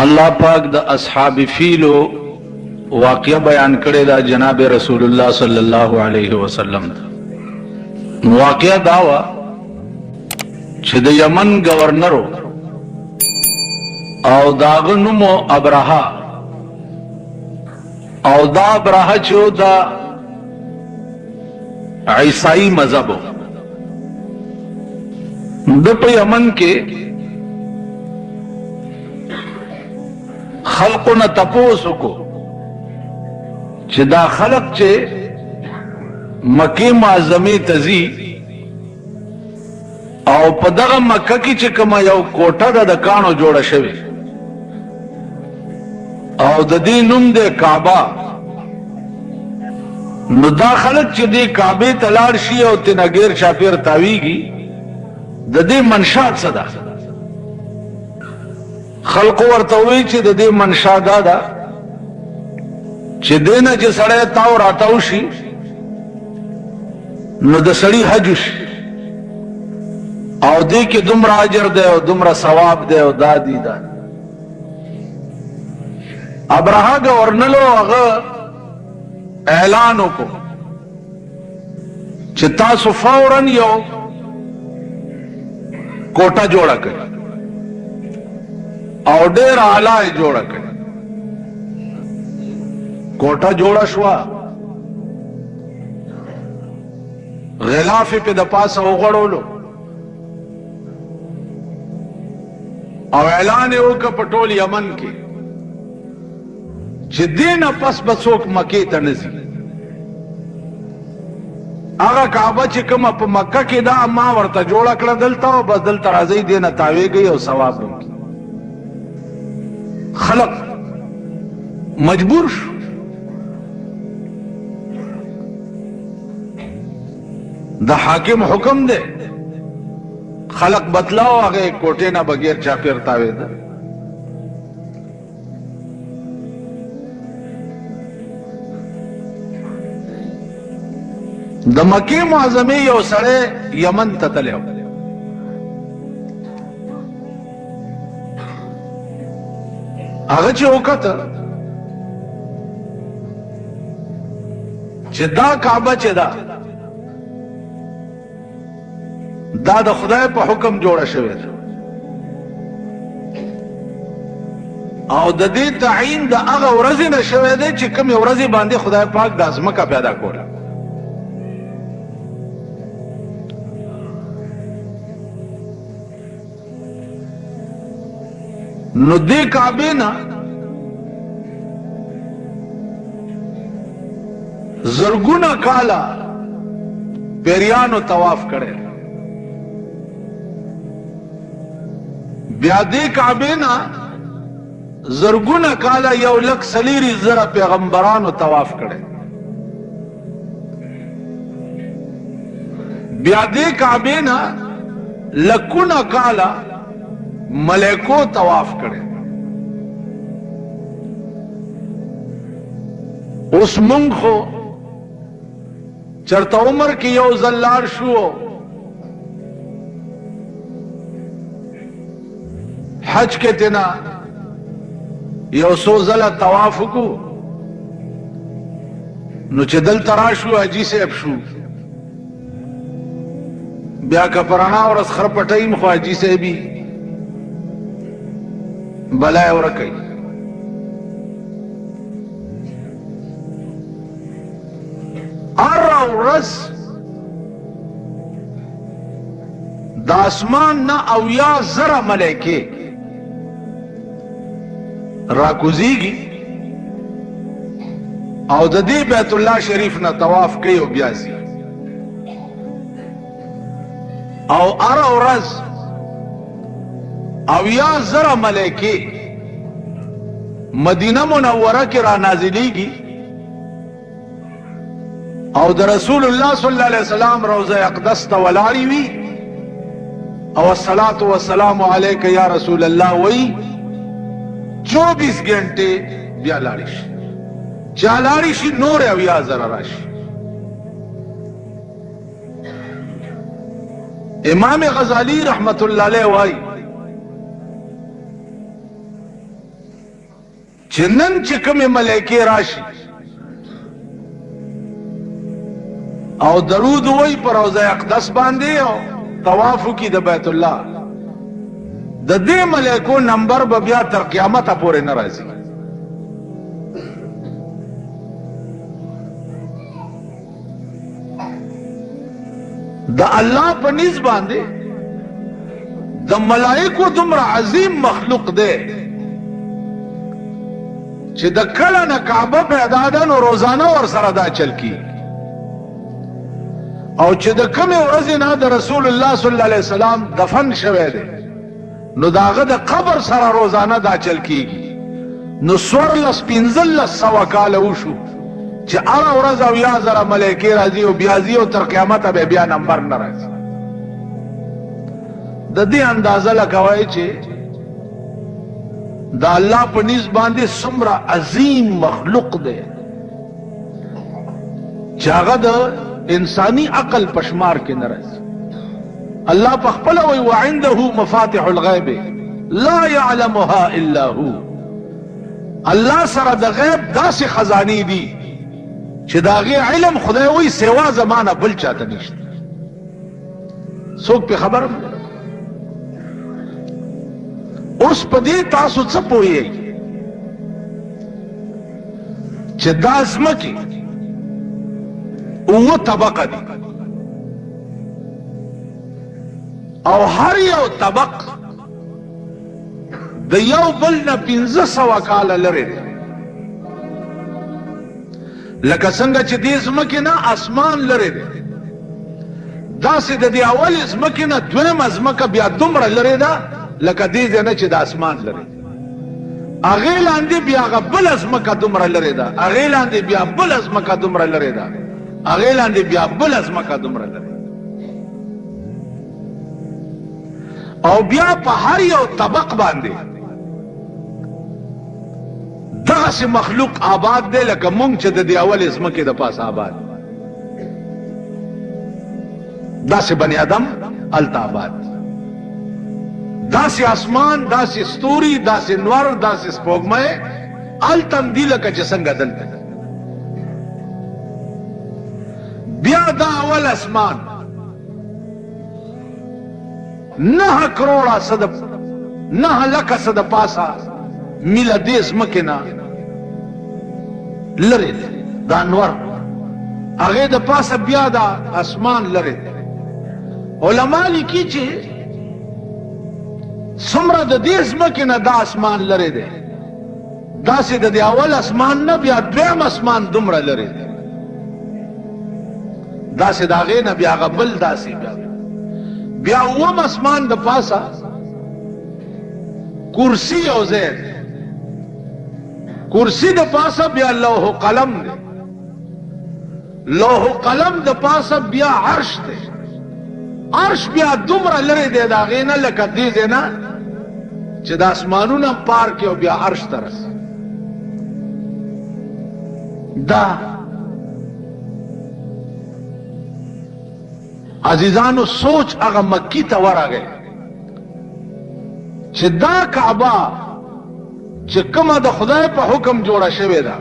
अल्लाह पाक द अस्हाब फील वाक़या बयान करे दा जनाब रसूलुल्लाह सल्लल्लाहु अलैहि वसल्लम वाक़या दावा च द यमन गवर्नर और दागनुमो अब्राहा और दा अब्राहा चो दा ईसाई मजहब द पे यमन के खल्क न तपोस को दा खलक चे मके माजमी तजी और पदग मक्का की चिकमा यौ कोटा दा दकानो जोड़ा शवे और ददी नुम दे काबा नुदा खलक चे दे काबे तलारशी और तिनगेर शाफिर तावीगी ददी मनशात सदा खल्को वर्तवी चे ददी मनशा दादा चे देना चे सड़े ताव राताउशी नु द सड़ी हजुश और दे के दुमरा अजर दे और दुमरा सवाब दे और दादी दा अब्राहा गवर्नलो अग ऐलानों को चिता सुफौरन यो कोटा जोड़ा कर और डेर आलाए जोड़ा कर कोटा जोड़ा शुआ गिलाफे पे दपास उगड़ो लो और ऐलान हो का पटोल यमन के जिद्दीन अपस बसोक मके तनजी आगा काबा चिकम अप मक्का के दा अम्मा वर्ता जोड़ा कर दलता हो बस दलता राजी देना तावे गई और सवाब उनकी खलक मजबूर द हाकिम हुक्म दे खलक बतलाओ आगे कोटे ना बगैर चापेर तावे दा द मके मुआजमे यो सड़े यमन ततले आगे चे औकत चिदा काबा चिदा दा द खुदाए पर हुक्म जोड़ा शवे और ददी ताइन द अग वरजी न शवे दे चिकम वरजी बांधे खुदाए पाक दाजमा का पैदा कोला नुद्दे काबे ना जरगुना काला पेरियानो तवाफ करे ब्यादे काबे ना जरगुना काला यौलक सलीरी जरा पैगंबरानो तवाफ करे ब्यादे काबे ना लकुना काला मलेको तवाफ करे उस मुंग को चरता उमर की यो जल्लार शुओ हज के तिना यो सोजला तवाफ को नुचे दल तराशु अजी से अबशु ब्या का पराना और असखर पटाई मुखो अजी से भी बलाय और कई रस दासमान ना अविया जरा मलेके राकुजीगी और ददी बैतुल्लाह शरीफ ना तवाफ कई ब्यासी और अरा रस अविया जरा मलेके मदीना मुनव्वरा के रानाजिली की और रसूलुल्लाह सल्लल्लाहु अलैहि वसल्लम रोज़ा अक़दस तवलारी हुई और सलातो व सलाम अलैका या रसूल अल्लाह वही 24 घंटे ब्यालारिश चालारिशी नूर अविया जरा राशि इमाम गजाली रहमतुल्लाह अलैह वाई चिन्नन चिकम मलैके राशि और दरूद वही पर रोज़ा अक़दस बांधे और तवाफु की द बैतुल्लाह द दे मलैको नंबर बबिया तर क़यामत पूरे न राजी। द अल्लाह पनीज बांधे द मलाइको दुमरा अजीम मखलूक दे चे द कला न काबा पैदा दन और रोजाना और सरदा चल की और चे द कमे वरज़ना द रसूलुल्लाह सल्लल्लाहु अलैहि वसल्लम दफन शवे दे नु दाग़ द कब्र सरा रोजाना दा चल कीगी नु स्वर लस पिंजल लस सवा काल उशु चे आरा वरज़ और या जरा मलैके राजी और ब्याजी और तर क़यामत अब बिया नंबर न राजी। द दे अंदाजा लगावे चे द अल्लाह पनीज बांधे सुमरा अजीम मखलूक दे जागद इंसानी अकल पशमार के नरस। अल्लाह पखपला वही वइंदहु मफातिहुल गैब ला यअलमुहा इल्ला हु। अल्लाह सरा द गैब दास खजानी दी चिदागे इल्म खुदा वही सेवा जमाना बुल चाहता निश्त सोक पे खबर उस पदे तासु पोए दाजमकी वो तबका दी और हर यो तबक द यौ बल न 1500 काल लरे लका संगा च दे जमकी ना आसमान लरे दासे द अवल जमकी ना द्वम अजमका बिया दुमरा लरे दा लका दे न च द आसमान लरे अगे लांदे बिया बल अजमका दुमरा लरे दा अगे लांदे बिया बल अजमका दुमरा लरे दा अगे लांदे बिया बल अजमका दुमरा लरे और बिया पहाड़ी और तबक बांधे दगा से मखलूक आबाद दे लका मुंग च दे अवल इस्मके द पास आबाद दा से बने आदम अलता आबाद दा से आसमान दा से स्तूरी दा से नवर दा से स्पोगमय अलतम दिल का जसंगा दल बिया दा अवल आसमान 9 करोड़ा सद 9 लख सद पासा मिला देश मकिना लरे दानवर आगे द पासा बिया दा आसमान लरे उलमा लिखी चे सुमरा द देश मकिना दा आसमान लरे दे दासे द अवल आसमान न बिया द्वम आसमान दुमरा लरे दे दासे दागे न बिया गबल दासे बिया वम आसमान द पासा कुर्सी और ज़ैद कुर्सी द पासा बिया लौह कलम दे लौह कलम द पासा बिया अर्श दे अर्श बिया दुमरा लरे दे दागे न लका दे देना च आसमानू न पार के बिया अर्श तरस दा अजीजानो सोच अगर मक्की तवरा गए दा काबा चिकमा द खुदाए पर हुक्म जोड़ा शवे दा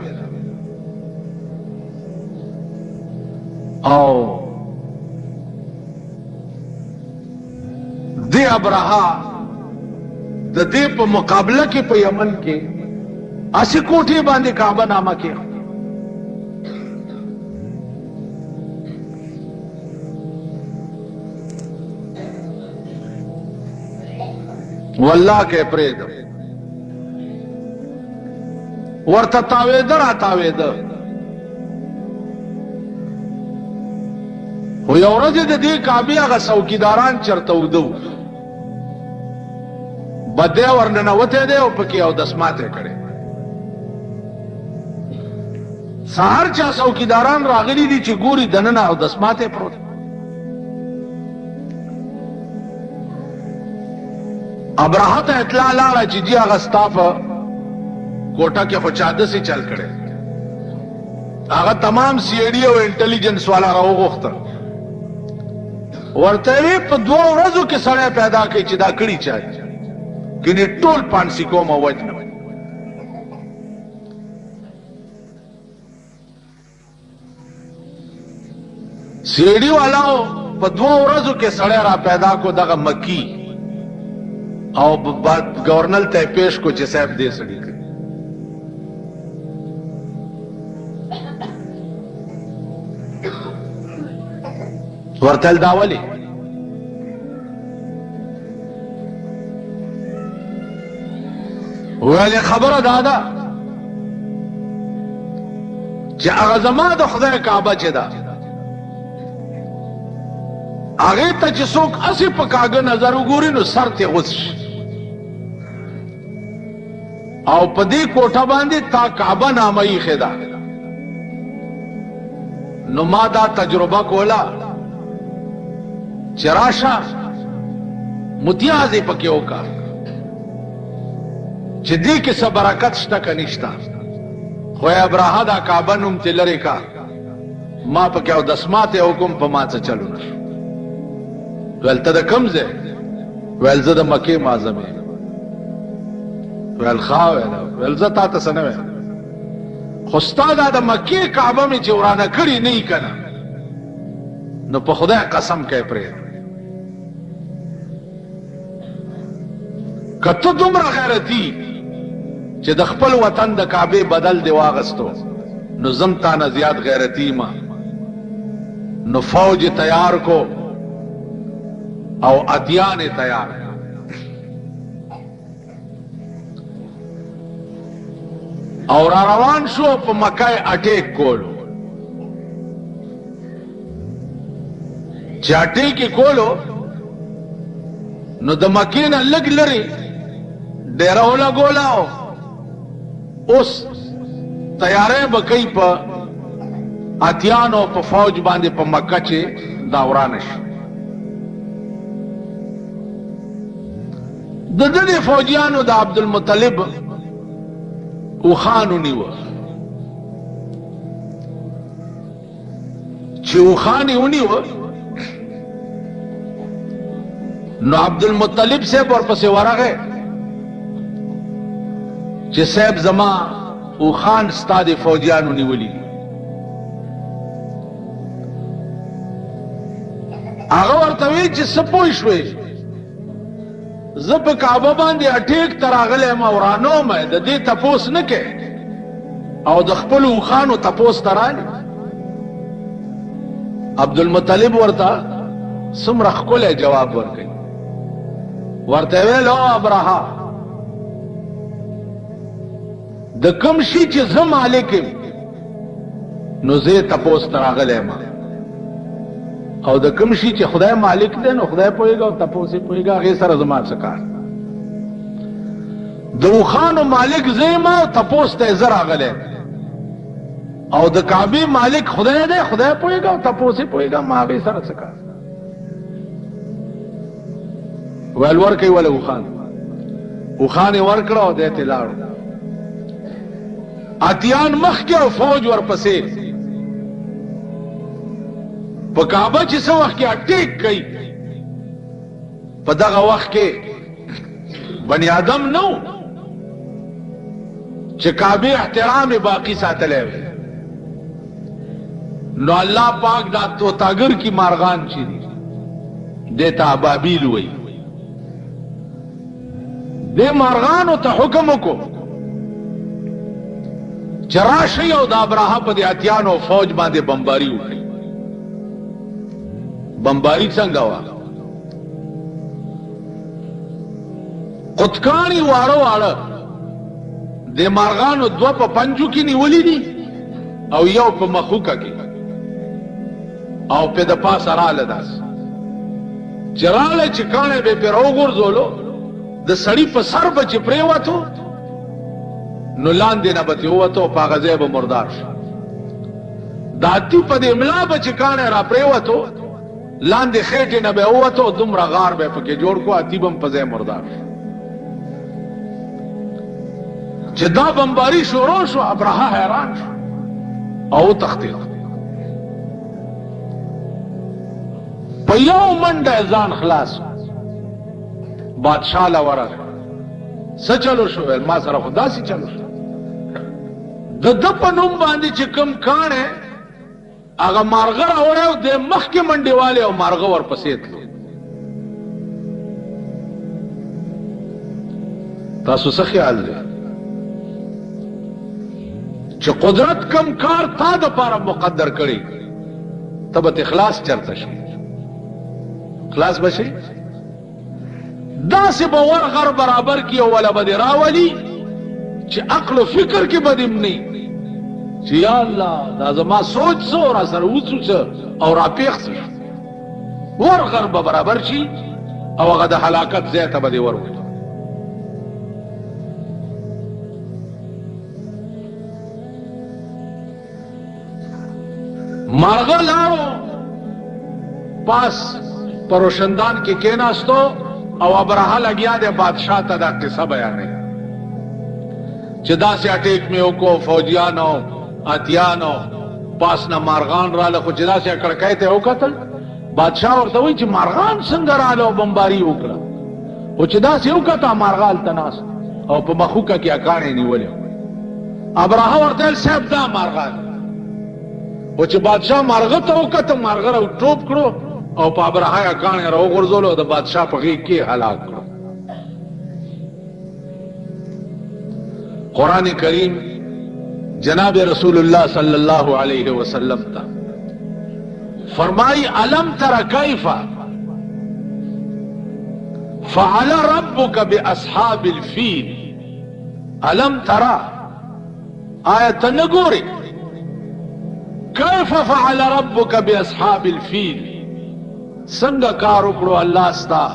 आओ दे अबरहा दे पर मुकाबला के पे यमन के असी कोठी बांधे काबा नामा के वल्लाह के प्रेद वर्त तावेदर आतावेद हो यौरज दे काबिया का चौकीदारान चरतौदो बदे वर्णनवते दे उपके और दसमाते करे सहर चा चौकीदारान रागली दी चिगूरी दनना और दसमाते प्रोत अब्राहत इतला लाड़ा चीजी अगस्ताफ कोटा के फचाद से चल करे आगा तमाम सीएडी और इंटेलिजेंस वाला रहो गोख्ता वर्तवे पर 2 रोजों के सड़े पैदा के चिदा कड़ी चाहिए कि ने टोल पांसी को मवज न सीढ़ी वालाओ په دوه ورځو کې سړی را پیدا کو دغه مکی او گورنر ته پیش کو چې صاحب دې سړي کړ ورتل داولی ویلی خبره دادا چې هغه زما د خدای کعبه چې ده هغه ته چې څوک اسی په کاغه نظر وګوري نو سر ته غوڅ شي او په دې کوټه باندې تا کعبه نامه یې خدا نو ما دا تجربه کولا چراشا متیازی پکې وکړه چې دې کې څه برکت شته که نشته خو ابراهه دا کعبه نوم چې لرې کا ما پکې او دسمات حکم په ما څه چلو نشو ویل ته د کوم ځای ویل زه د مکې معظمې ویل ښه ویل زه تا ته څه نه ویم خو ستا دا د مکې کعبه مې چې ورانه کړې نه یي که نه نو په خدای قسم کوي پرېږده که ته دومره غیرتي چې د خپل وطن د کعبې بدل دې واغستو نو زم تا نه زیات غیرتي ما نو فوج تیار کو او ادیان تیار او را روان شو په مکه اٹیک کولو چې اٹیک کولو نو د مکې نه لږ لرې ډیره ولګولاو اوس تیارې به کوي په اتیانو په فوج باندې په مکه چې دا ورانه شي د دې فوجیانو د عبدالمطلب اوخان ونیوه چې اوخان یې ونیوه نو عبدالمطلب صاحب ورپسې ورغی چې صاحب زما اوخان ستا د فوجیانو نیولي هغه ورته وی چې څه پوه شوې زه په کعبه باندې اټیک ته راغلی یم او رانوم د دې تپوس نه کې او د خپلو اوښانو تپوس ته رالي عبدالمطلب ورته څومره ښکلی جواب ورکوي ورته ویل او ابرهه د کوم شي چې زه مالک یم نو زه تپوس ته راغلی یم او د کوم شي چې خدای مالک دی نو خدای پوهېږي او تپوس یې پوهېږي هغې سره زما څه کار د اوښانو مالک زه یم او تپوس ته یې زه راغلی او د کعبې مالک خدای دی خدای پوهېږي او تپوس یې پوهېږي ما هغې سره څه کار ویل ورکوي وله اوښان اوښان یې ورکړه او دی ترې لاړو اتیان مخکې او فوج ورپسې په کعبه چې څه وخت کې اټیک کوي په دغه وخت کې بني آدم نو چې کعبې احترام باقی ساتلی وي نو الله پاک دا توتاګر کی مارغان چې دي دې ته ابابیل وایي دې مارغانو ته حکم وکړو چې راشئ او د ابرهه په دې اتیانو فوج باندې بمباري وکړي بمباری څنګه وه قطکاڼي واړه واړه د مارغانو دوه په پنجو کې نیولي دي او یو په مخوکه کې او په د پاسه راله داسې چې راله چې کاڼی به پرې راوغورځولو د سړي په سر به چې پرېوتو نو لاندې نه به ترې ووتو په هغه ځای به مردار شو د اتي په دې ملا به چې کاڼی را پرېوتو لاندې خېټې نه به ووتو دومره غار به پکې جوړ کو اتي به هم په ځای مردار شو چې دا بمباري شروع شو ابرهه حیران شو او وتښتېد په یو منډه ځان خلاص بادشاه له ورغی څه چلو شو ویل ما سره خو داسې چلو شو د ده په نوم باندې چې کوم کاڼی هغه مارغه راوړو د مخکې منډې والے او مارغه ورپسې تلو. تاسو څه خیال دی چې قدرت کم کار تا د پاره مقدر کړي تب اخلاص چرته شي؟ خلاص بشي دا سه باور غر برابر کی او ولا بد راولي چې عقل او فکر کې بدیم نه چې یا الله دا زما سوچ سو را سره وڅوڅ او را پیښ ور غر برابر شي او هغه د هلاکت زیاته بده ورو. مارغه لاړو پاس پروشندان کې کېناستو او ابرهه لګیا د بادشاہ ته دا قصه بیانې چې داسې اٹیک مې وکړو فوجیانو اتیانو پاس نه مارغان رااله خو چې داسې کړکۍ ته وکتل بادشاہ ورته وایي چې مارغان څنګه رااله او بمباري وکړه خو چې داسې وکته مارغان تناست او په مخوکه کې اکاڼې نیولې ابرهه ورته ویل صاحب دا مارغان او چې بادشاہ مارغه ته وکته مارغه را ټوپ کړو او په ابرهه کانه راو غرزول او د بادشاہ په غیږ کې هلاک کړو. قرآن کریم جناب رسول الله صلی الله علیه وسلم تا فرمائی الم تر کیف فعل ربک باصحاب الفیل. الم ترى آیت نګوري کیف فعل ربک باصحاب الفیل څنګه کار وکړو الله ستا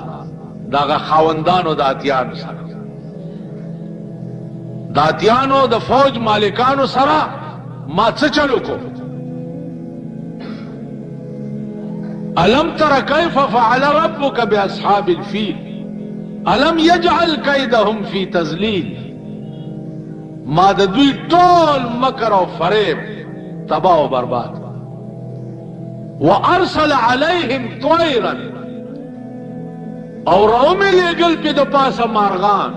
دغه خاوندانو د اتیانو سره د اتیانو د فوج مالکانو سره ما څه چلو کو. الم تر کیف فعل ربک باصحاب الفیل الم یجعل کیدهم فی تضلیل. ما د دوی ټول مکر او فریب تباہ و برباد. وارسل علیہم طیرا اور رومی لگل پی دو پاسا مارغان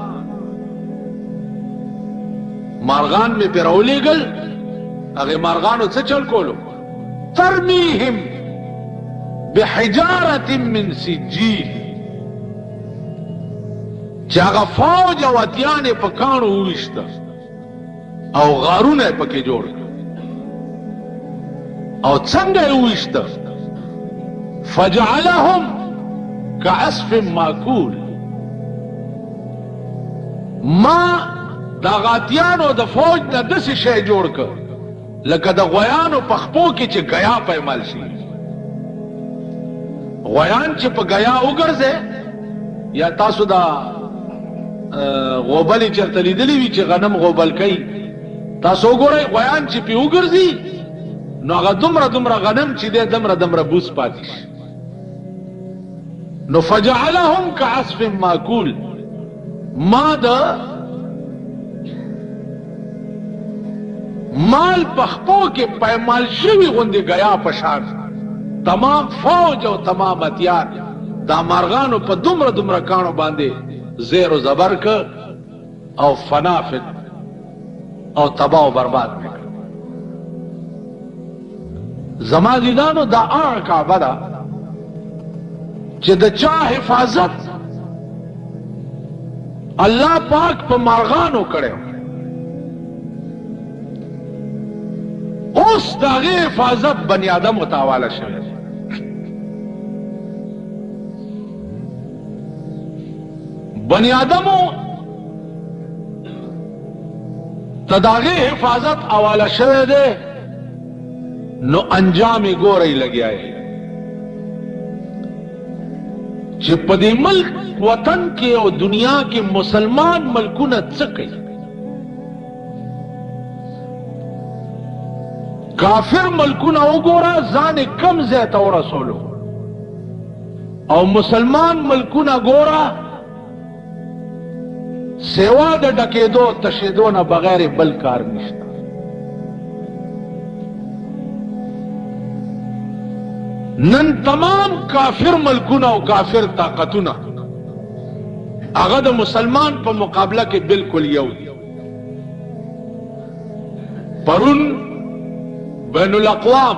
مارغان میں پی رو لگل اگے مارغانو سے چل کولو ترمیہم بحجارت من سجیل چاگا فوج او اتیان پکانو ہوشتا او غارون پکی جوڑ او څنګه وشت فجعلهم كعصف ماكول. ما دا غاتیانو د فوج د داسې شی جوړ ک لکه د غویانو په خپو کې چې غیا پیمال شي. غویان چې په غیا وګرځي یا تاسو دا غوبلې چرته لیدلې وي چې غنم غوبل کوي تاسو وګورئ غویان چې په وګرځي نو هغه دومره غنم چې دی دمره بوس پاتې شي. نو فجعلهم كعصف ماكول ما د مال پخپو کې پایمال شوی غوندې غیا پشان تمام فوج او تمام اتیار دا مارغانو په دومره کانو باندې زیر و زبر ک او فنافت او تباہ و برباد ک. زما دیدانو دا کعبه ده چې د چا حفاظت الله پاک په مارغانو کړو اوس دغه حفاظت بنی آدم متواله شوی. بنی آدمو تداغه حفاظت حواله شوی ده نو انجام ګورې لګیا ہے چې په دې ملک وطن کې او دنیا کې مسلمان ملکونه څه کوي. کافر ملکونه وګوره ځان کم ځای ته ورسولو او مسلمان ملکونه ګوره سیوا د ډکېدو تشېدو نه بغیر بل کار نشته. نن تمام کافر ملکونه او کافر طاقتونه هغه د مسلمان په مقابله کې بالکل یو دي. پرون بین الاقوام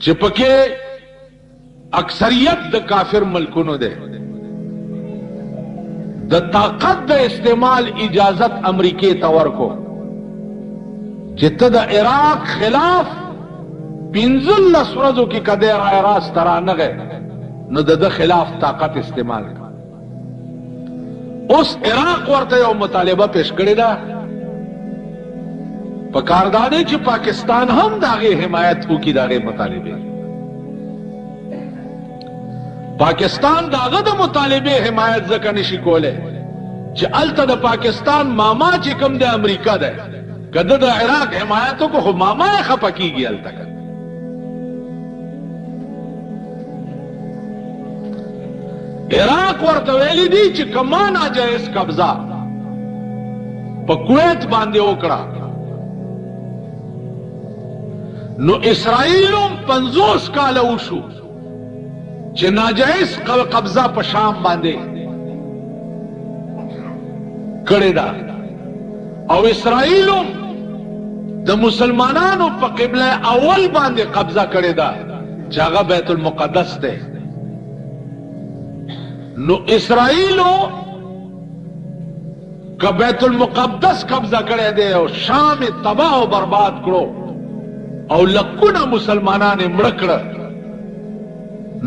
چې پکې اکثریت د کافر ملکونو ده د طاقت د استعمال اجازت امریکای ته ورکو چې ته د عراق خلاف 15 ورځو کې کده رای راست رانغه نو د خلاف طاقت استعمال کا اوس عراق ورته یو مطالبه پیش کړی دا په کاردانه چې پاکستان هم داغه حمایت وکړي داغه مطالبه پاکستان داغه د مطالبه حمایت ځکه نشي کوله چې الته د پاکستان ماما چې کوم د امریکا ده کده د عراق حمایت کو خو ماما خپکیږي الته عراق ورته ویلي دي چې کمان ناجایز قبضه په کویت باندې وکړه نو اسرائیلم 50 کال وشو چې ناجایز قبضه په شام باندې کړی دا او اسرائیلم د مسلمانانو په قبله اول باندې قبضه کړی دا چې هغه بیت المقدس ده نو اسرائیلو که بیت المقدس قبضه کړی دی او شام تباہ او برباد کړو او لکونه مسلمانان مړ کړه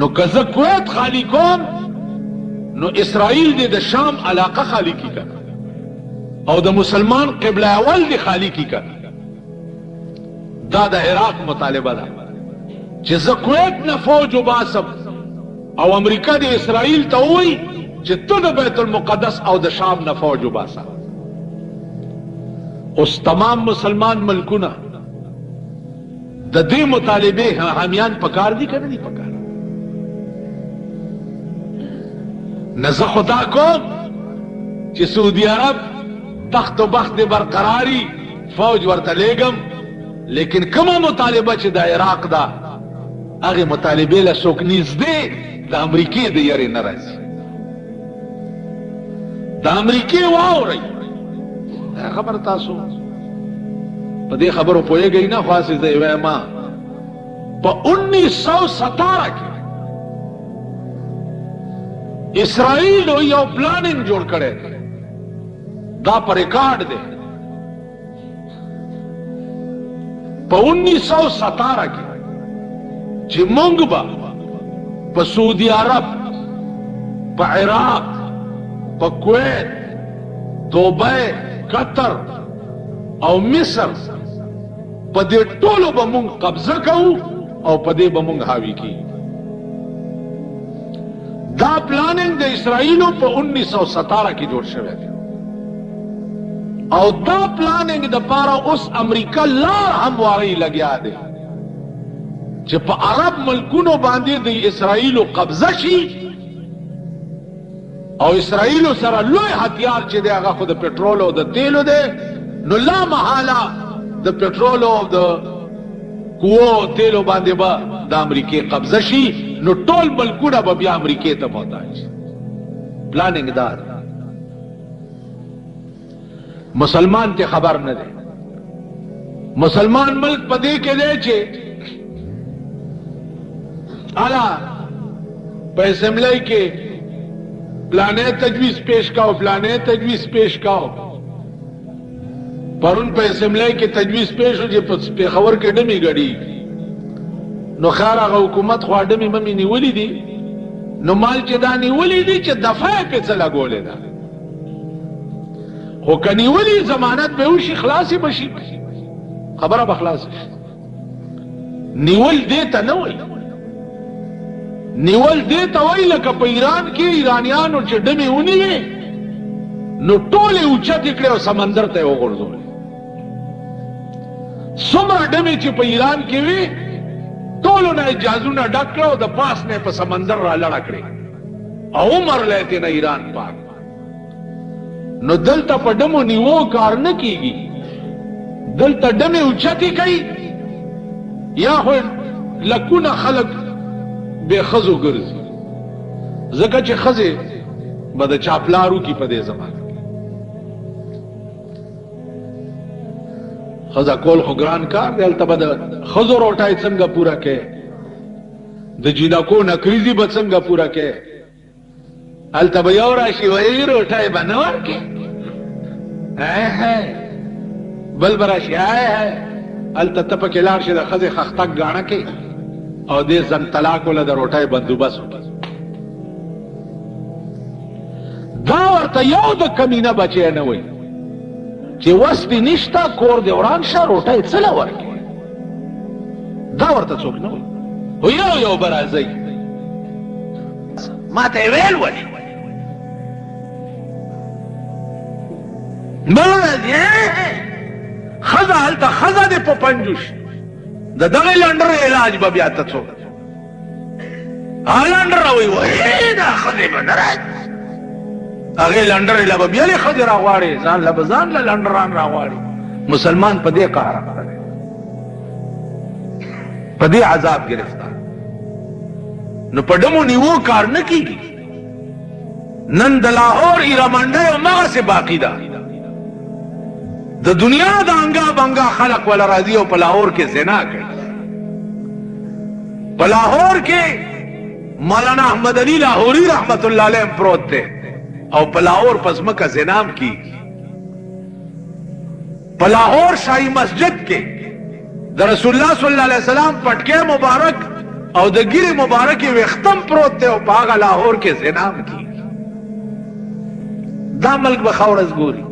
نو که زه کویت خالی کوم نو اسرائیل دی د شام علاقه خالی کی کړه او د مسلمان قبله اول دی خالی کی کړه دا د عراق مطالبه ده چې زه کویت نه فوج وباسم او امریکا د اسرائیل ته وایي چې ته د بیت المقدس او د شام نه فوج وباسه اوس تمام مسلمان ملکونه د دې مطالبه حامیان پکار دي کنه دي پکار نه زه خدا کوم چې سعودي عرب تخت و بخت برقراری فوج ورته لېږم لیکن کومه مطالبه چې د عراق ده هغه مطالبه له څوک نږدې د امریکای د یاري ناراضي د امریکای واوري خبر تاسو په دې خبرو پوهیږئ نه خاصه دی وایم په 1917 کې اسرائیل یو پلانینګ جوړ کړی دا پر ریکارډ دی په 1917 کې چې مونږ به په سعودي عرب په عراق په کویت دوبۍ قطر او مصر په دې ټولو به مونږ قبضه کوو او په دې به مونږ حاوی کیږو دا پلانینګ د اسرائیلو په 1917 کې جوړ شوی دی او دا پلانینګ د پاره اوس امریکا لار همواري لګیا دی چې په عرب ملکونو باندې د اسرائیلو قبضه شي او اسرائیلو سره لوی هتیار چې دی هغه خو د پټرول او د تیلو دی نو لا محاله د پټرول او د قوو تیلو باندې به د امریکای قبضه شي نو ټول ملکونه به بیا امریکای ته محتاج پلانینګ دار مسلمان ته خبر نه دی مسلمان ملک پدې کې دی چې اعلی په اسمبلی کې پلانې تجویز پیش کاو پلانې تجویز پیش کاو پرون په اسمبلی کې تجویز پیش و چې په خبر کې ډمې غړي نو خار هغه حکومت خو ډمې مې نیولې دي نو مال چې دا نیولې دي چې دفعه په څه لګولې ده خو کنيولي ضمانت به وشي خلاصي بشي خبره بخلاص نیول دیتا نه وای نیول دیتا وای لکه په ایران کې ایرانیانو چې ډمې ونیوي نو ټوله اوچت کړي او سمندر ته وغورځول څومره ډمې چې په ایران کې وي ټولو نه اجازهونه ډک کړو د پاس نه په سمندر را لړ کړي او عمر لته نه ایران پاک نو دلته په ډمو نیو کار نه کیږي دلته ډمې اوچتې کوي یا خو لکونه خلق بے خزو ګرځي ځکه چې خزه به د چاپلارو کی په دې زمانه خزه کول خو ګران کار دی البته به د خزو روټای څنګه پورا کې د جینکو نکریزی به څنګه پوره کې هلته به یو راشي وایي روټۍ به نه ورکې بل به راشي هلته ته پکې لاړ شي د ښځې خښتک ګاڼه کې او دې زن طلاق وله د روټۍ بندوبست وکړي دا ورته یو د کمینه بچی نه وایي چې وس دې نشته کور دې وران شه روټۍ څه له ورکې دا ورته څوک نه وایي خو یو به راځئ ما ته یې ویل ولې ښځه هلته ښځه دې په پنجوش د دغې لنډر علاج به بیا ته څوک لنډر راوایي دا ښځې به نه راځي هغې لنډرې له به بیا لې ښځې راغواړې ځان له به ځان له لنډران راغواړي مسلمان په دې قهر اخته په دې عذاب گرفتار نو په ډمو نیوو کار نه کیږي نن د لاهور ایرمنډۍ هماغسې باقي ده د دنیا د انګا بنګا خلق ولا راځي او په لاهور کې زنا کوي په لاهور کې مولانا احمد علی لاهوری رحمت الله علیه پروت دی او په لاهور په ځمکه زنام کیږي په لاهور شاهي مسجد کې د رسول الله صلی الله علیه وسلم پټکې مبارک او د ګیرې مبارکې ویختم پروت دی او په هغه لاهور کې زنام کیږي دا ملک به خاورز ګوري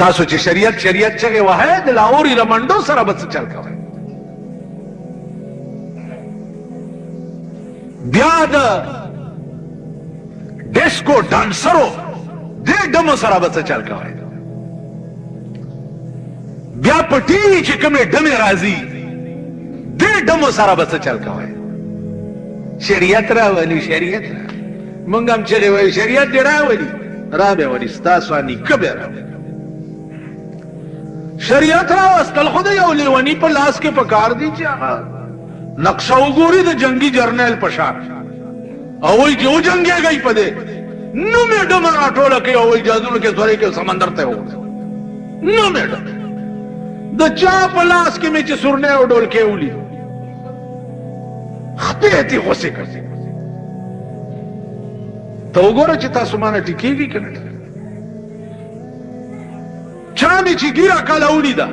تاسو چې شریعت چغې وهئ د لاهور ایرمنډو سره به څه چل کوئ بیا د ډیسکو ډانسرو دې ډمو سره به څه چل کوئ بیا په ټي وي چې کومې ډمې راځي دې ډمو سره به څه چل کوئ شریعت راولي شریعت مونږ هم چغې وایو شریعت دې راولي را به ولي ستاسو نیکه به راولي شریعت راوستل خو د یو لیوني په لاس کې پکار دي چې هغه نقشه وګوري د جنگي جرنیل په شان او وایي چې وجنګېږئ په دې نو مې ډمه راټوله کوي او وایي جهازونو کې سورۍ کې سمندر ته ووځي نو مې ډمه د چا په لاس کې مې چې سورنۍ او ډولکې ولید خپې تې غوسې کړې ته وګوره چې تاسو مانه ټیکېږي که نه چا مې چې ګیره کله ولیده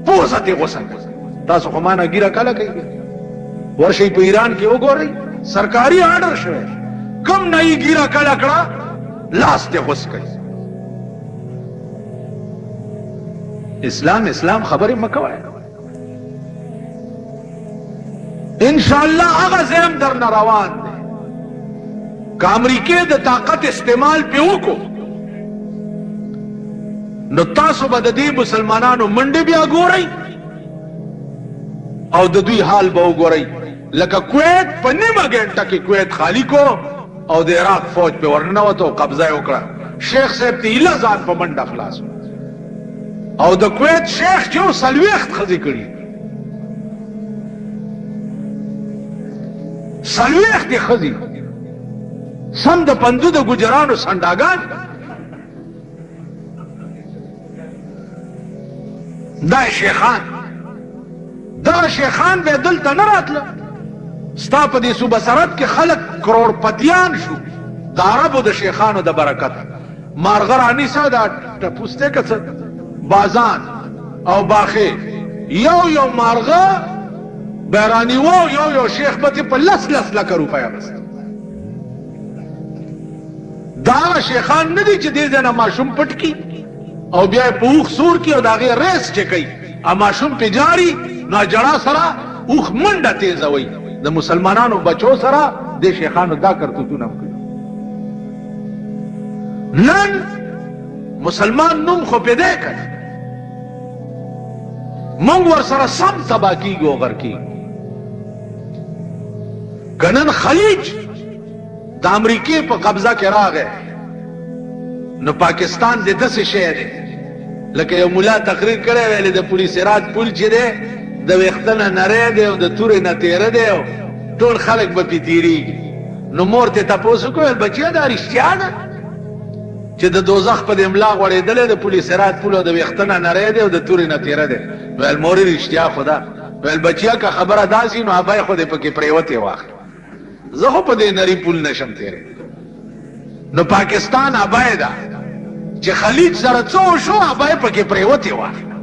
پوزه تې غوسه کړه تاسو خو مانه ګیره کله کوي ورشئ په ایران کې وګورئ سرکاري آرډر شوی کم نه یې ګیره کله کړه لاس تې غوس کوي اسلام خبرې مه کوئ انشاءالله هغه ځای هم درنه روان دی که امریکې د طاقت استعمال پې وکړو نو تاسو به د دې مسلمانانو منډې بیا ګورئ او د دوی حال به وګورئ لکه کویت په نیمه ګنټه کې کویت خالی کو او د عراق فوج پې ورننوت او قبضه یې وکړه شیخ صاحب ته ایله ځان په منډه خلاص او د کویت شیخ چې و 40 ښځې کړي 40 ښځې سم د پندو د ګجرانو سنډاګان دا شیخان دا شیخان به دلته نه راتله ستا په دې صوبه سرحد کې خلک کروڑپتیان شو د عربو د شیخانو د برکته مارغه رانیسه دا ټپوسته که څه بازان او باخې یو مارغه به رانیوه یو شیخ به تې په 10 لکه روپیه بست دا شیخان نه دي چې دې ځای نه ماشوم پټ کي او بیا په اوښ سور کي او د هغې ریس چې کوي ماشوم پې جاري نو جړا سره اوښ منډه تیزوي د مسلمانانو بچو سره دې شیخانو دا کرتوتونه هم کوي نن مسلمان نوم خو پې دی که نه مونږ ورسره سم تباه کېږو او غر کېږو که نن خلیج د امریکې په قبضه کې راغی نو پاکستان دې داسې شی دی لکه یو ملا تقریر کړی ویلې د پل صراط پل چې دی د ویښته نه نری دی او د تورې نه تیره دی او ټول خلک به پې تېرېږي نو مور ته تپوس وکړو ویل بچیه دا رښتیا ده چې د دوزخ په املا غوړېدلې د پولیس رات پوله د وختنه نری دی او د توري نه تیره دی. ویل مورې رښتیا خدا ویل بچیا که خبره داسې نو ابای خو دې پکې پریوتې واخله زه خو په دې نری پول نشم تیرې. نو پاکستان ابای ده چې خلیج سره څو شو ابای پکې پریوتې واخله.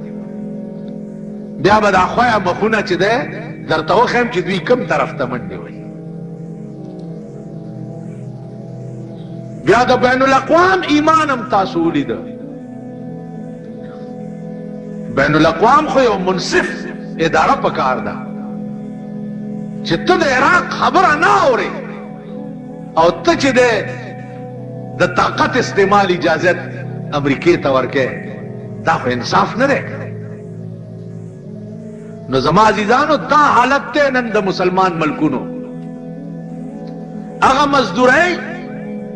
بیا به دا خویا مخونه چې ده درته وښیم چې دوی کوم طرف ته منډې وهي. بیا د بین الاقوام ایمان هم تاسو ولیده. بین الاقوام خو یو منصف اداره پکار ده چې ته د عراق خبره نه اورې او ته چې د طاقت استعمال اجازت امریکې ته ورکې دا خو انصاف نه دی. نو زما عزیزانو دا حالت ته نن د مسلمان ملکونو هغه مزدورۍ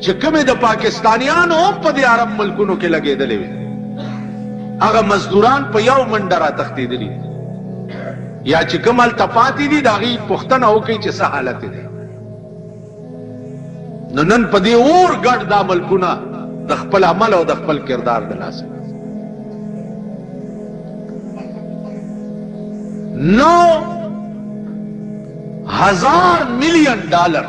چې کومې د پاکستانیانو هم په دې عرب ملکونو کې لګېدلې وي هغه مزدوران په یو منډه را تښتېدلي یا چې کوم هلته پاتې دي د هغې پوښتنه وکړئ چې څه حالت دی. نو نن په دې اور ګډ دا ملکونه د خپل عمل او د خپل کردار د لاسه 9,000 ملین ډالر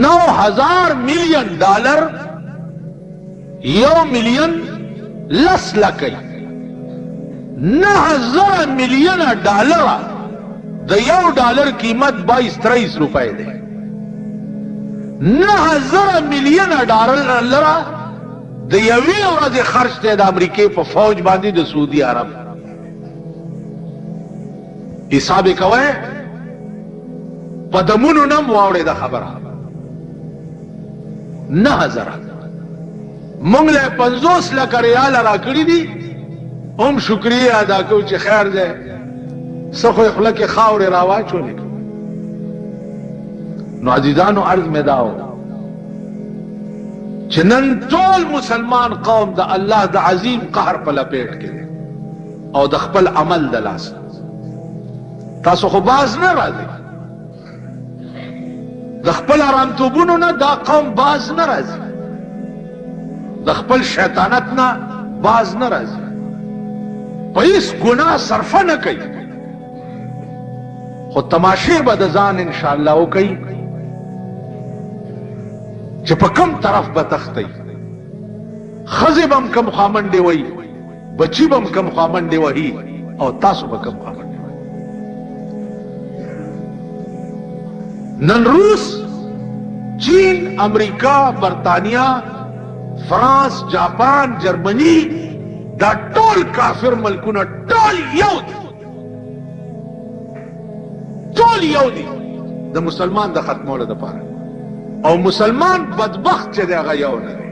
9,000 ملین ډالر 1 ملین لس لکۍ 9,000 ملین ډالر د یو ډالر قیمت 22-23 روپے دی. 9,000 ملین ډالر د یوې ورځې خرج دی د امریکې په فوج باندې د سعودي عرب. حساب یې کوئ په دمونو نه م واورېده خبره 9,000 مونږ له 50 لکه ریاله راکړي دي هم شکریه ادا کوو چې خیر دی څه خو یې خوله کې خاورې راواچولې. نو عزیزانو عرض مې دا و چې نن ټول مسلمان قوم د الله د عظیم قهر په لپیټ کې دی او د خپل عمل د لاسه. تاسو خو باز نه راځئ د خپل ارامتوبونو نه دا قوم باز نه راځي د خپل شیطانت نه باز نه راځي په هیڅ ګناه صرفه نه کوي خو تماشې به د ځان انشاءالله وکئ چې په کوم طرف به تښتئ. ښځې به هم کوم خامنډې وهي بچي به هم کوم خامنډې وهي او تاسو به کوم خامنډې وهي. نن روس چین امریکا برطانیه فرانس جاپان جرمنی دا ټول کافر ملکونه ټول یو دي ټول یو دي د مسلمان د ختمولو دپاره او مسلمان بدبخت چې دی هغه یو نه دی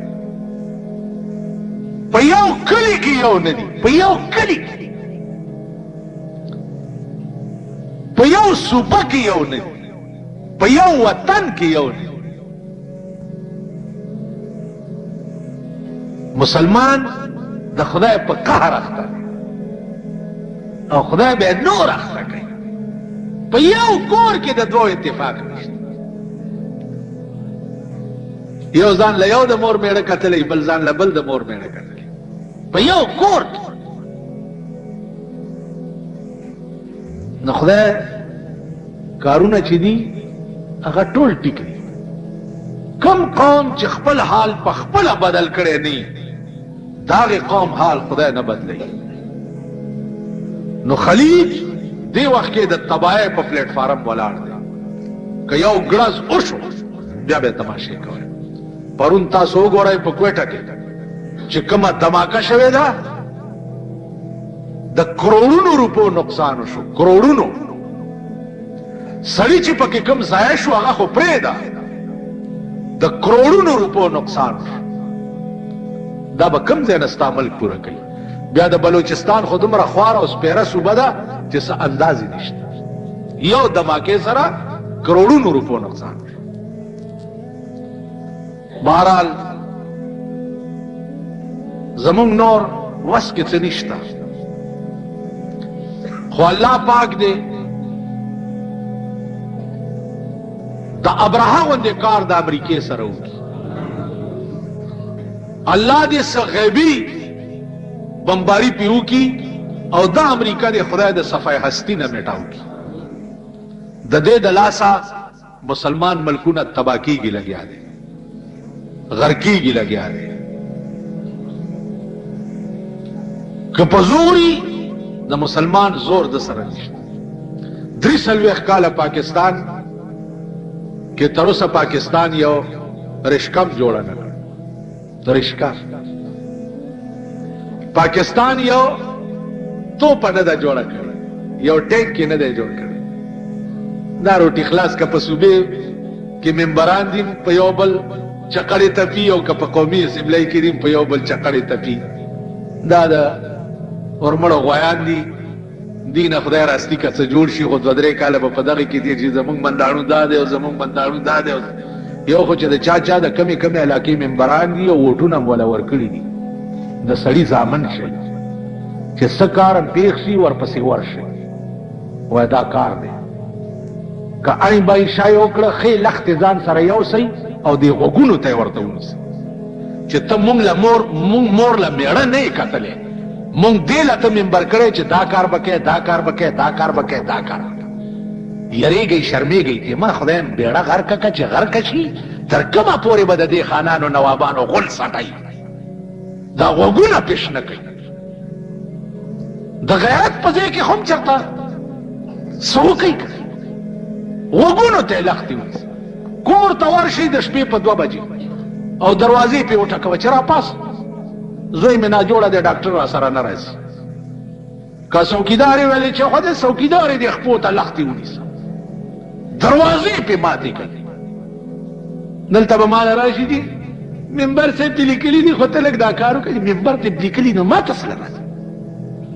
په یو کلي کې یو نه دي په یو کلي کې په یو صوبه کې یو نه دي په یو وطن کې یو نه دي. مسلمان د خدای په قهر اخته او خدای به نور اخته کوي. په یو کور کې د دوه اتفاق نشته. یو ځان له یو د مور میړه کتلی بل ځان له بل د مور میړه کتلی په یو کور کې. نو خدای کارونه چې دي هغه ټول ټیک دي. کم قوم چې خپل حال په خپله بدل کړی نه د هغې قوم حال خدای نه بدلوي. نو خلیج دې وخت کې د تباهۍ په پلیټ فارم ولاړ دی. که یو ګړز وشو بیا به تماشې کوئ. پرون تاسو وګورئ په کویټه کې چې کومه دماکه شوې ده د کروڑونو روپو نقصان وشو کروڑونو. سړي چې پکې کوم ضایع شو هغه خو پرېږده د کروڑونو روپو نقصان شو. دا به کوم ځای نه ستا ملک پوره کوي. بیا د بلوچستان خو دومره خواره او سپیره صوبه ده چې څه اندازې نشته. یو دماکې سره کروڑونو روپو نقصان شو. بہرحال زمونږ نور وس کې څه نشته خو الله پاک دی دا ابراها غوندې کار د امریکې سره وکړي. الله دې څه غیبي بمباری پې وکړي او دا امریکا دې خدای د صفای هستی نه میټاو کړي. د دې د لاسه مسلمان ملکونه تباه کېږي لګیا دی، غرقېږي لګیا دی. که په زوري د مسلمان زور د سره نشته. 43 کاله پاکستان کې تر اوسه پاکستان یو رشکم جوړه نه کړ. رشکم پاکستان یو توپ نه ده جوړه کړې، یو ټینک نه ده جوړ کړی. دا روټي خلاص که په صوبې کې ممبران دي په یو بل چقړې تپي او که په قومي اسمبلی کې دي په یو بل چقړې تپي. دا د ورمړو غویان دي، دینه خدای راستی که څه جوړ شي خو 2-3 کاله به په دغه کې دي چې زمونږ بنداړو دا دی او زمونږ بنداړو دا دی. یو خو چې د چا د کمې علاقې ممبران دي او ووټونه هم وله ورکړي دي. د سړي زامن شي چې څه کار پیښ شي ورپسې ورشي. وایي دا کار دی که اړ به یې شی وکړه ښې لښتې ځان سره یوسئ او دې غوږونو ته یې ورته ونیسئ چې ته مونږ مور له میړه نه یې کتلې، مونږ دې له ته ممبر کړی چې دا کار به کوې دا کار به کوې دا کار به کوې دا کار به کوې. یریږئ شرمېږئ چې ما خدایم بیړه غرقه که چې غرقه شي تر کومه پورې به د دې خانانو نوابانو غول سټئ. دا غوږونه پېش نه کوي. د غیرت په ځای کې هم چېرته څه وکئ غوږونو ته یې لښتې ونیسئ. کور ته ورشئ د شپې په 2 بجې او دروازې پې وټکوه چې راپاس زوی مې ناجوړه دی ډاکټر را سره نه راځي. که څوکیدار یې ویلې چې خدای څوکیدار یې دې خپو ته لښتې ونیسه دروازې پې ماتې کړي. دلته به ماله راشي دي ممبر صاحب دې لیکلي دي خو ته لږ دا کار وکړې. ممبر دې لیکلي نو ما ته څه راځي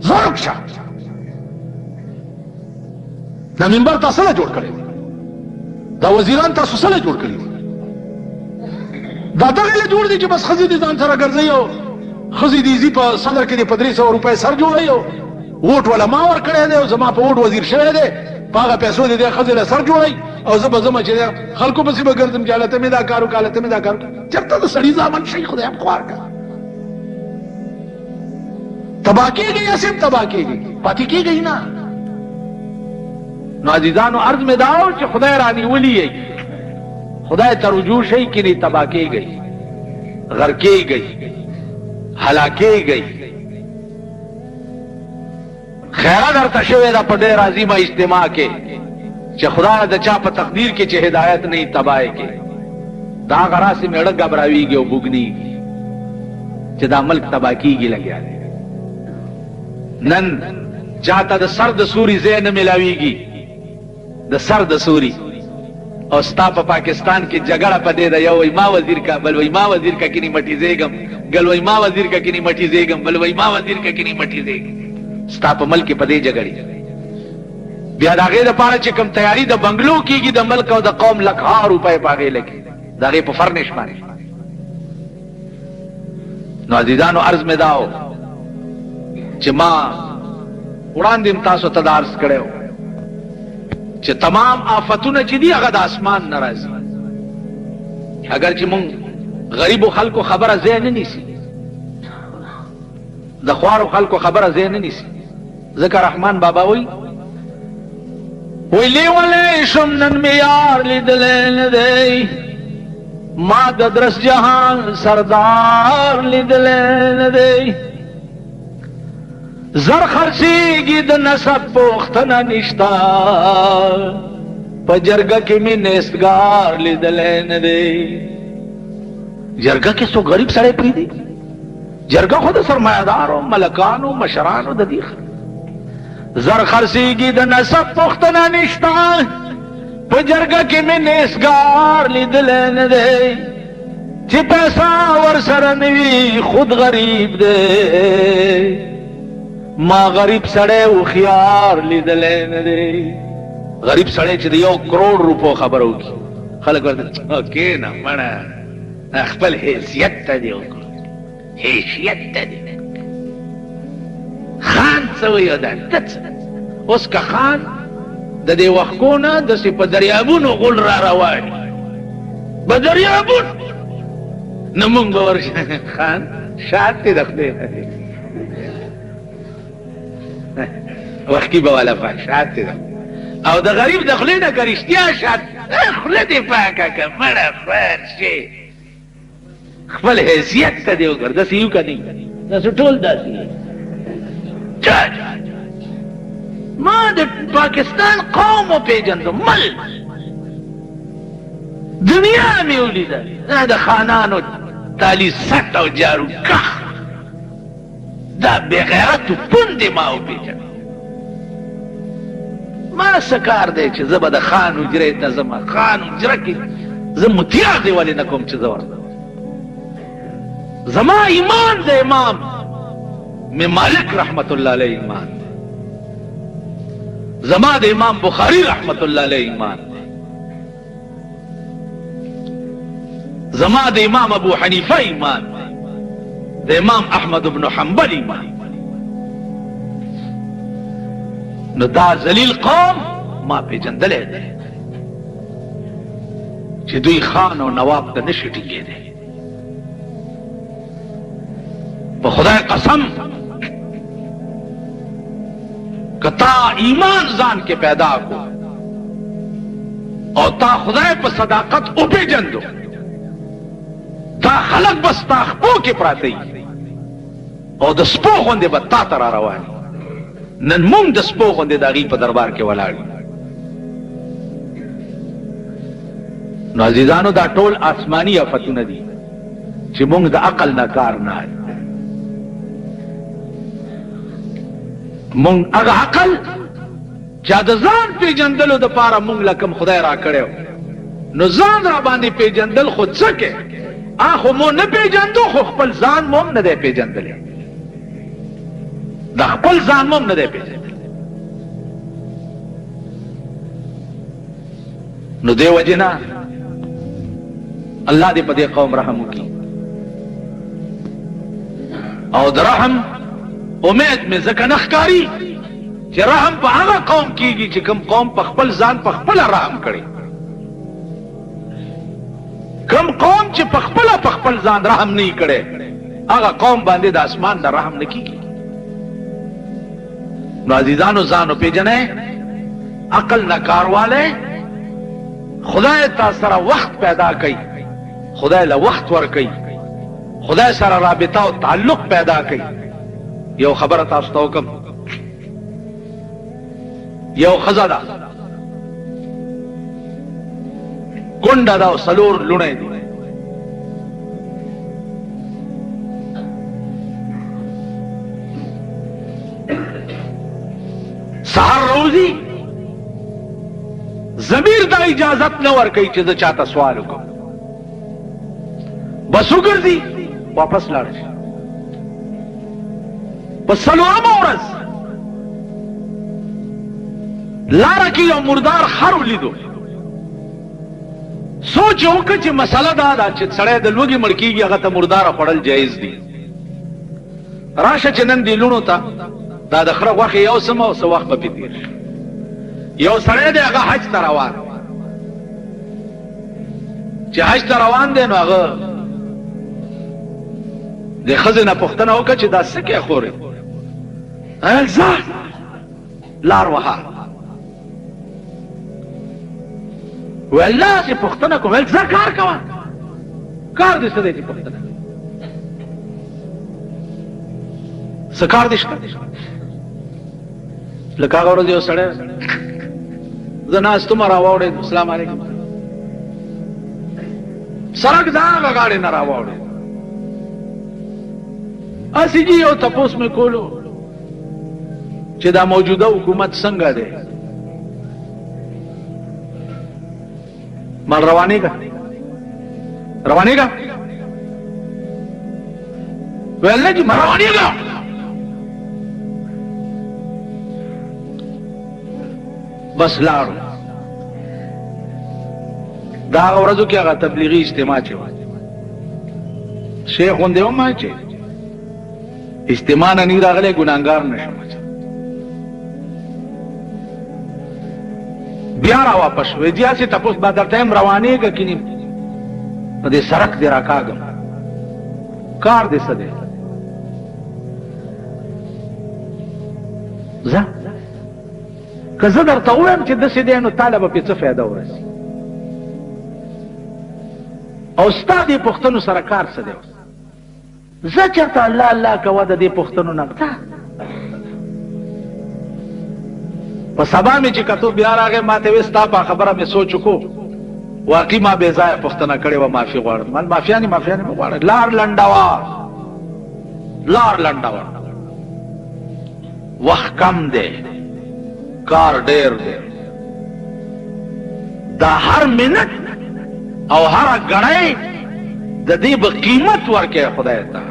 زرک شه. دا ممبر تاسو نه جوړ کړی، دا وزیران تاسو سره جوړ کړي دي. دا دغه له جوړ دي چې بس ښځې دې ځان سره ګرځوي او ښځې دې ځي په صدر کې دې په 300 روپۍ سر جوړوي او ووټ والا ما ورکړی دی او زما په ووټ وزیر شوی دی، په هغه پیسو دې دې ښځې له سر جوړوي او زه به ځمه چې خلکو پسې به ګرځم چې هلته مې دا کار وکړه هلته مې دا کار وکړه. چېرته د سړي زامن شي خدای هم خوار کړه. تباه کېږي یا صرف تباه کېږي پاتې کېږئ نه. نو عزیزانو عرض مې دا و چې خدای رانیولي یې خدای ته رجوع شئ کنې تباه کېږئ غرقېږئ هلاکېږئ. خیره درته شوې ده په ډېر عظیمه اجتماع کې چې خدای د چا په تقدیر کې چې هدایت نه وي تباه یې کې. دا هغه راسې میړه ګبراویږي او بوږنیږي چې دا ملک تباه کېږي لګیا دی. نن چاته د سر د سوري ځای نه میلاویږي، د سر د سوري. او ستا په پاکستان کې جګړه په دې ده یو وایي ما وزیر کا بل وایي ما وزیر کا کني مټي زیږم ګل وایي ما وزیر کا کني مټي زیږم بل وایي ما وزیر کا کني مټي زیږم. ستا په ملک په دې جګړې بیا د هغې دپاره چې کوم تیاري د بنګلو کېږي د ملک او د قوم لکها روپۍ په هغې لګي د هغې په فرنش باندې. نو عزیزانو عرض مې دا و چې ما وړاندې م تاسو ته دا عرض کړی و چې تمام آفتونه چې دي هغه د اسمان نه راځي. اگر چې مونږ غریبو خلکو خبره ځای نه نیسي، د خوارو خلکو خبره ځای نه نیسي. ځکه رحمان بابا وایي لیولی شم نن مې یار لیدلی نه دی، ما د درس جهان سردار لیدلی نه دی. زر خرڅېږي د نسب پوښتنه نشته، په جرګه کې مې نیستګار لیدلی نه دی. جرګه کې څو غریب سړی پرېږدي؟ جرګه خو د سرمایهدارو ملکانو مشرانو د دې زر خرڅېږي د نسب پوښتنه نشته، په جرګه کې مې نیستګار لیدلی نه دی. چې پیسه ورسره نه وي خود غریب دی، ما غریب سړی هوښیار لیدلی نه دی. غریب سړی چې د 1 کروڑ روپو خبره وکړي خلک ورته کېنه مړه خپل حیثیت ته دې وکړو، حیثیت ته دې خان څه وایي او دا ته څه. اوس که خان د دې وختونه داسې په دریابونو غول را روان به دریابون نه مونږ به ورشه خان شاتې د خدای وختي به والا شاتې ده او د غریب د خولې نه که رښتیا شات خوله دې پاکه که مړه خوار شي خپل حیثیت ته دې وګوره داسې یو که نه داسې ټول داسې ما د پاکستان قوم وپېژندو مل دنیا مې ولیده د خانانو تالي سټ او جارو کخ دا بېغیرتو پوندې ما وپېژنم ما څه کار دی چې زه به د خان حجرې ته ځم خان حجره کې زه متیار دی ولې نه کوم چې زه ورته زما ایمان د امام مې مالک رحمت الله علیه ایمان زما د امام بخاری رحمت الله علیه ایمان زما د امام ابو حنیفه ایمان د امام احمد بن حنبل ایمان نو دا ذلیل قوم ما پیژندلی دی چې دوی خان او نواب ته نشي ټینګېدی په خدای قسم که تا ایمان ځان کې پیدا کو او تا خدای په صداقت وپېژندو تا خلق بس تا خپو کې پراته او د سپو غوندې به تا ته را روان نن مونږ د سپو غوندې د هغې په دربار کې ولاړ نو عزیزانو دا ټول آسماني آفتونه دي چې مونږ د عقل نه کار نه مونږ هغه عقل چې د ځان پېژندلو دپاره مونږ له کوم خدای را کړی نو ځان را باندې پېژندل خو څه کې خو مو نه پېژندو خو خپل ځان مو هم نه دی پېژندلی د خپل ځان مو هم نه دی پېژندلی نو دې وجې نه الله دې په دې قوم رحم وکړي او د رحم امید مې ځکه نه ښکاري چې رحم په هغه قوم کېږي چې کوم قوم په خپل ځان په خپله رحم کړي کوم قوم چې په خپل ځان رحم نه کړي هغه قوم باندې د اسمان نه رحم نه کېږي نو عزیزانو ځان وپېژنئ عقل نه کار والی خدای تا سره وخت پیدا کوي خدای له وخت ورکوي خدای سره رابطه او تعلق پیدا کوي یو خبره تاسو ته وکم یو ښځه ده کونډه ده او څلور لوڼې دي سهار روزي ضمیر دا اجازت نه ورکوي چې زه چاته سوال وکړم بس وګرځي واپس لاړ شي په څلورمه ورځ لاره کې یو مردار خر ولیدو سوچ یې وکړه چې مسله دا ده چې سړی د لوږې مړ کېږي هغه ته مرداره خوړل جایز دي راشه چې نن دې لوڼو ته دا د خره غوښې یو سمه او څه وخت به پې تېر شي یو سړی دی هغه حج ته روان چې حج ته روان دی نو هغه د ښځې نه پوښتنه وکړه چې دا څه کې خورې ویل ځه لار وهه ویل نه چې پوښتنه کوم ویل ځه کار کوه کار دې څه دی چې پوښتنه څه کار دې شته لکه هغه ورځ یو سړی زه ناست وم راواوړېد السلام علیکم سړک د هغه غاړې نه راواوړېد اسی جی یو تپوس مې کولو چې دا موجوده حکومت څنګه دی مال روانېږه ویل نه چې مال روانېږه بس لاړو دا هغه ورځو کې هغه تبلیغي اجتماع چې وه شیخ غوندې وم چې اجتماع نه نی راغلی ګناهګار نه شم بیا را واپس وې جاسي تاسو با در ټیم روانېږه کینی په دې سړک دی راکاږم کار دې څه دی زه که زه درته ووایم چې داسې دی نو تاله به پرې څه فایده ورسي او ستا دې پوښتنو سره کار څه دی زه چېرته الله الله کوه د دې پوښتنو نه په سبا مې چې کتو بیا راغی ما ته وې ستا په خبره مې سوچ وکړو واقعي ما بې ځایه پوښتنه کړې وه معافي غواړم من معافیانې مې غواړم لار لنډه وه وخت کم دی کار ډېر دی دا هر منټ او هر غړی د دې به قیمت ورکړي خدای ته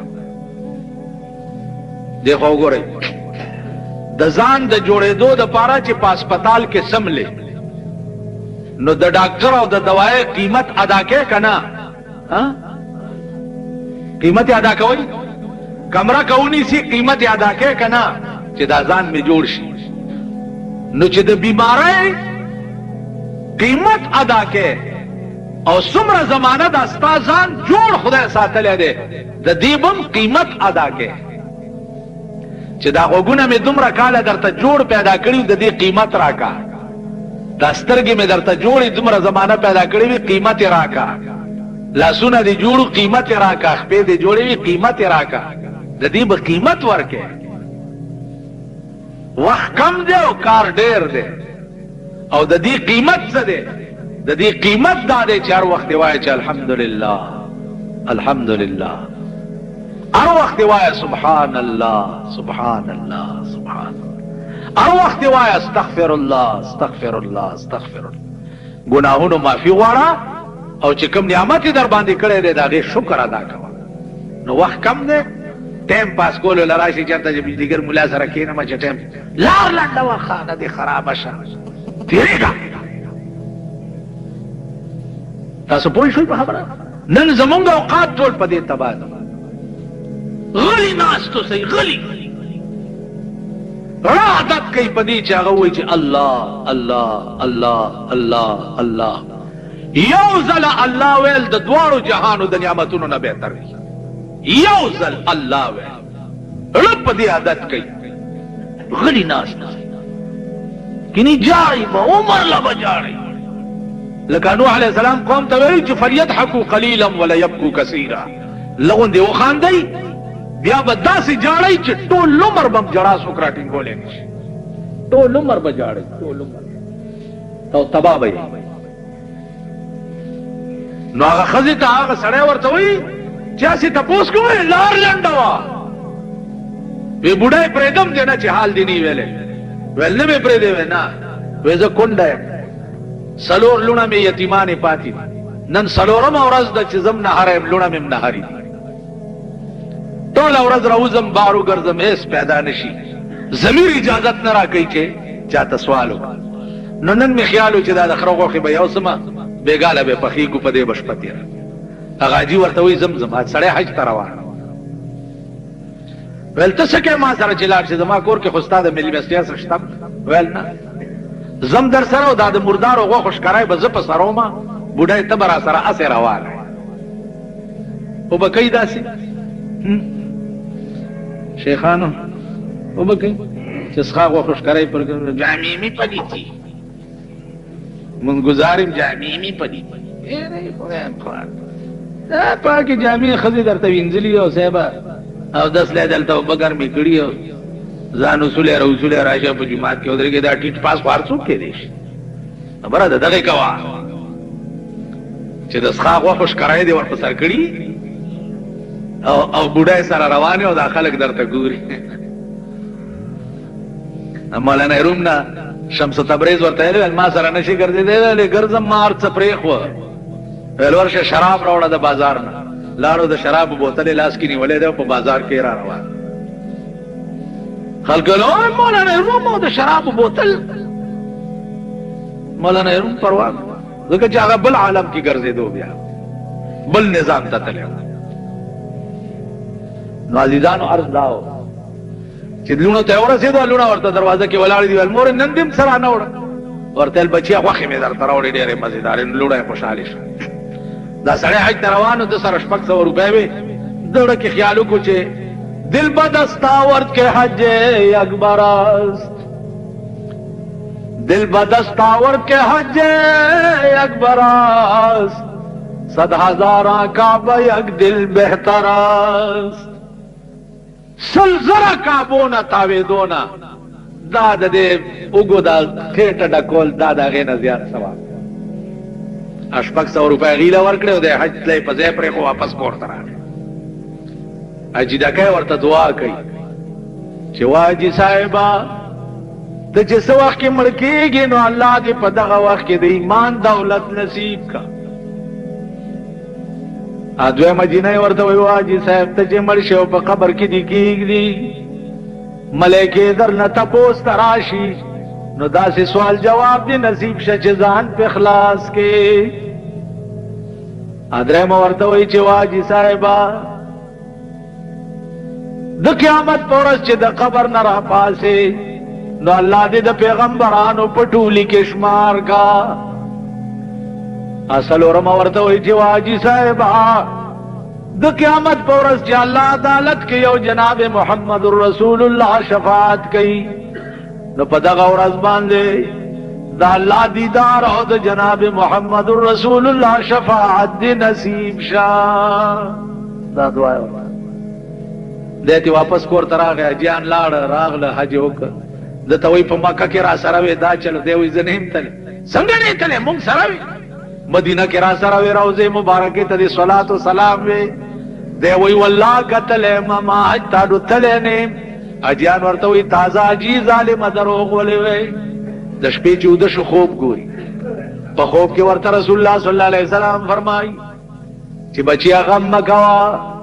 دی خو وګورئ د ځان د جوړېدو دپاره چې په هسپتال کې سملې نو د ډاکټر او د دوای قیمت ادا کوي که نه قیمت ادا کوئ کمره که ونیسي قیمت ادا کوي که نه چې دا ځان مې جوړ شي نو چې د بیمارۍ قیمت ادا کوي او څومره زمانه دا ستا ځان جوړ خدای ساتلی دی د دې به هم قیمت ادا کوي چې دا غوږونه مې دومره کاله درته جوړ پیدا کړي د دې قیمت راکا دا سترګې مې درته جوړې دومره زمانه پیدا کړې وي قیمت یې راکا لاسونه دې جوړو قیمت یې راکا خپې دې جوړې وي قیمت یې راکا د دې به قیمت ورکې وخت کم دی او کار ډېر دی او د دې قیمت څه دی د دې قیمت دا دی چې هر وخت وایي چې الحمدلله الحمدلله هر وخت وایه سبحان الله سبحان الله سبحان الله هر وخت وایه استغفر الله استغفر الله استغفر الله ګناهونو معافي غواړه او چې کوم نعمت یې در باندې کړی دی د هغې شکر ادا کوه نو وخت کم دی ټایم پاس کولو له راشي چېرته چې بجلیګر ملا سره کښېنم چې ټایم لار لنډه وه خانه دې خرابه شه تېرېږه تاسو پوه شوئ په خبره نن زمونږ اوقات ټول په دې تباه دي غلی ناستو سي غلی را عادت کوي په دې چې هغه وایي چې الله الله الله الله الله یو ځله الله ویل د دواړو جهانو د نعمتونو نه بهتر وي یو ځل الله ویل رب په دې عادت کوي غلی ناست کینی جاړي به عمر له به جاړي لکه نوح علیه السلام قوم ته ویل چې فلیضحکوا قلیلا ولیبکوا کثیرا لغوندې وخاندئ بیا به داسې جاړئ چې ټول عمر به جړا څوک راټینګولی نه شي ټول عمر به جاړئ ټول عمر او تباه به نو هغه ښځې ته هغه سړی ورته وایي چې هسې تپوس کوئ لار لنډه وه وی بوډۍ پرېږدم دې نه چې حال دې نه ویلی ویل نه مې پرېږدی وی نه وی زه کونډه یم څلور لوڼه مې یتیمانې پاتې دي نن څلورمه ورځ ده چې زم نهره یم لوڼه مې نهري دي ټوله ورځ راوځم بار وګرځم هېڅ پیدا نه شي ضمیر اجازت نه راکوي چې چاته سوال وکړه نو نن مې خیال و چې دا د خره غوښې به یوسمه بېګاله به پخېږو په دې به شپه تېره هغه حاجي ورته وایي ځم سړی حج ته روان ویل ته څه کوې ما سره چې لاړ شي زما کور کې خو ستا د مېلمستیا څه شته ویل نه زم در سره او دا د مردارو غوښو ښکاری به زه په سر ومه بوډۍ ته به را سره اسې روانه خو به کوي داسې شیخانو وبه کوي چې څښا غوښو ښکاری پر جامې مې پلیتي من گزاریم جامې مې پلیتي دا پاکې جامې ښځې درته وینځلي او صاحبه او دسلی دلته اوبه ګرمې کړي او ځان اصولی راوصولی راشه په جومات کې ودرېږې دا ټیټ پاس خو هر څوک کېدی شي خبره ده دغې کوه چې د څښا غوښو ښکاری دې ور په سر کړي او بوډای سره روان او دا خلک درته ګوري مولانا روم نه شمس تبریز ورته ویل ما سره نشي ګرځېدی ګرځم ما هر څه پرېښوه ویل ورشه شراب راوړه د بازار نه لاړو د شرابو بوتل یې لاس کې نیولی دی په بازار کې را روان خلکو ویل مولانا روم او د شرابو بوتل مولانا روم پروا ځکه چې هغه بل عالم کې ګرځېدو بیا بل نظام ته تللی نو عزیزانو عرض داو چې لونو ته ورسېدو لونه ورته دروازه کې ولاړې دي ویل مور نن دې هم سره نه وړه ورته بچیا واخې مې درته راوړې ډېرې مزیدارې لوړه خوشحالي شو دا سړی حج ته روانو د سره 600 روپۍ وې دړه کې خیال وکړو چې دل بدستاورد کے حج اکبر است دل بدستاورد کے حج اکبر است 100,000 کعبہ یک دل بہتر است سلزرہ کعبونا تاویدونا دا دے اگو دا خیٹا ڈکول دا غینا زیاد ثواب 600 روپے غیلہ ورکڑے دے حج لے پزے پرے کو واپس کور ترا حجی ڈکے ورته دعا کوي چې واجی صاحبہ ته چې څو وخت کې مړ کېږي نو الله دې په دغه وخت کې د ایمان دولت نصیب کا اځوې مدینه ورته وی واجی صاحب ته چې مړ شو په قبر کې دی کېږي ملائکه در نه تپوس تراشي نو داسې سوال جواب دی نصیب شه چې ځان په اخلاص کې ادرې مو ورته وی چې واجی صاحبہ د قیامت پورس چې د قبر نه را پاسه نو الله دې د پیغمبرانو په ټولي کې شمار کا اصل ورما ورته وی چې واجی صاحب د قیامت پورس چې الله عدالت کې یو جناب محمد رسول الله شفاعت کوي نو په دغه ورځ باندې د الله دیدار او د جناب محمد رسول الله شفاعت دې نصیب شاه دا دعا دته واپس کور تراغه جان لاړ راغله حج وک د توي په مکه کې را سره وې دا چل دی وې زنیم تل څنګه نه تل مونږ سره وې مدینه کې را سره وې روزه مبارکه ته صلوات و سلام وې دی وې والله قتل ما حج تاړو تل نه اجان ورته وې تازه جی ظالم دروغ ولې وې د شپې 14 شو خوب ګوري په خوب کې ورته رسول الله صلی الله علیه وسلم فرمایي چې بچیا غم مکوا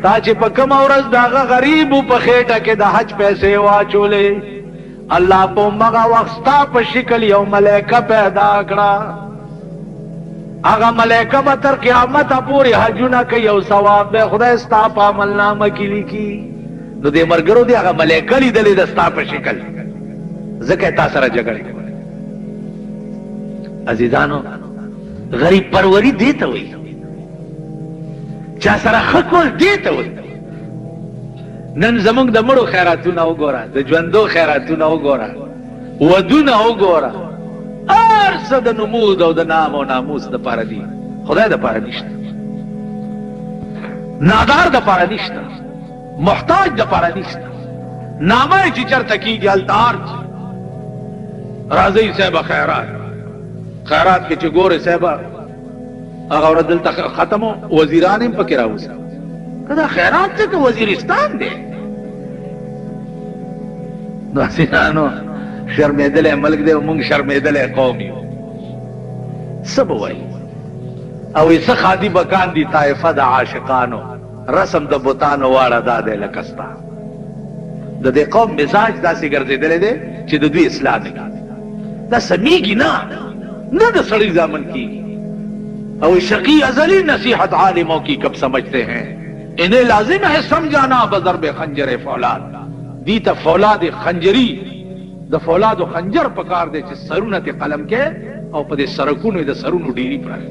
تا چې په کوم ورځ داغه غریب په خېټه کې د حج پیسې واچولې الله په مغه وخت په شکل یو ملائکه پیدا کړه هغه ملائکه به تر قیامت پورې حجونه کوي او ثواب به خدای ستا په عمل نامه کې لیکي نو دې مرګرو دی هغه ملائکه لیدلې د ستا په شکل ځکه تاسو سره جګړه کوي عزیزانو غریب پروری دی ته وایي چا سره خکول دیته وي نن زمونږ د مړو خیراتونه وګوره د ژوندو خیراتونه وګوره ودونه وګوره هر څه د نمود او د نام او ناموس د پاره دي خدای د پاره نشته نادار د پاره نشته محتاج د پاره نشته نامه چې چرته کیږي التار راځي صاحب خیرات کې چې ګوره صاحب هغه ورځ دلته ختمو وزیران هم پکې راوځي کدا خیرات ته وزیرستان دی نو سينانو شرمېدل ملک دی مونږ شرمېدل قوم یو سب وای او یې خادي بکان دي طائفه د عاشقانو رسم د بوتانو واړه داده لکستا د دې قوم مزاج داسې ګرځېدل دي چې د دوی اسلام دا سميږي نه د سړی ځامن کیږي او شقی ازلی نصیحت عالموں کی کب سمجھتے ہیں انہیں لازم ہے سمجھانا بضرب خنجر فولاد دیتا فولاد خنجری د فولاد و خنجر پکار دے چھ سرونت قلم کے او پدے سرکونو د سرونو ډیری پر